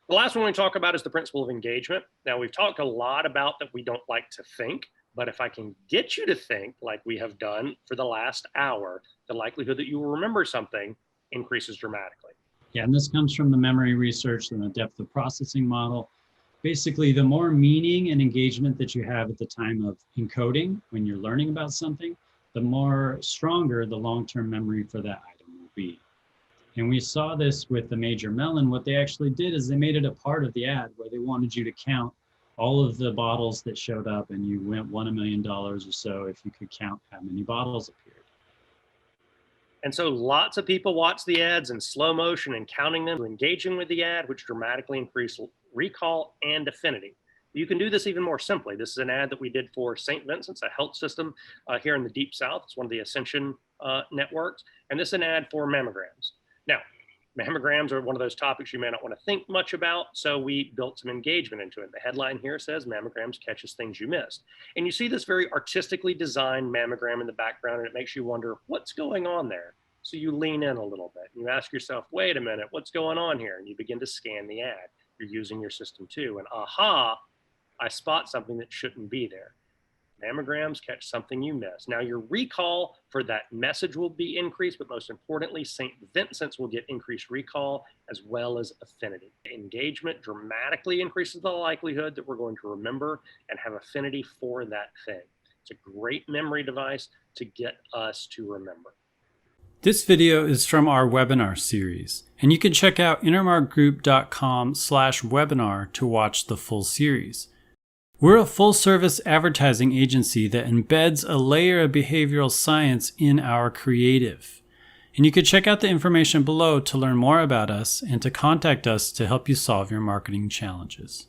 The last one we talk about is the principle of engagement. Now, we've talked a lot about that we don't like to think, but if I can get you to think like we have done for the last hour, the likelihood that you will remember something increases dramatically. Yeah, and this comes from the memory research and the depth of processing model. Basically, the more meaning and engagement that you have at the time of encoding when you're learning about something, the more stronger the long-term memory for that item will be. And we saw this with the Major Melon. What they actually did is they made it a part of the ad where they wanted you to count all of the bottles that showed up, and you won $1 million or so if you could count how many bottles appeared. And so lots of people watch the ads in slow motion and counting them, engaging with the ad, which dramatically increase recall and affinity. You can do this even more simply. This is an ad that we did for St. Vincent's, a health system here in the Deep South. It's one of the Ascension networks. And this is an ad for mammograms. Now, mammograms are one of those topics you may not want to think much about, so we built some engagement into it. The headline here says, mammograms catches things you missed. And you see this very artistically designed mammogram in the background, and it makes you wonder, what's going on there? So you lean in a little bit, and you ask yourself, wait a minute, what's going on here? And you begin to scan the ad. You're using your system too, and aha, I spot something that shouldn't be there. Mammograms catch something you miss. Now, your recall for that message will be increased, but most importantly, St. Vincent's will get increased recall as well as affinity. Engagement dramatically increases the likelihood that we're going to remember and have affinity for that thing. It's a great memory device to get us to remember. This video is from our webinar series, and you can check out intermarkgroup.com/webinar to watch the full series. We're a full-service advertising agency that embeds a layer of behavioral science in our creative. And you can check out the information below to learn more about us and to contact us to help you solve your marketing challenges.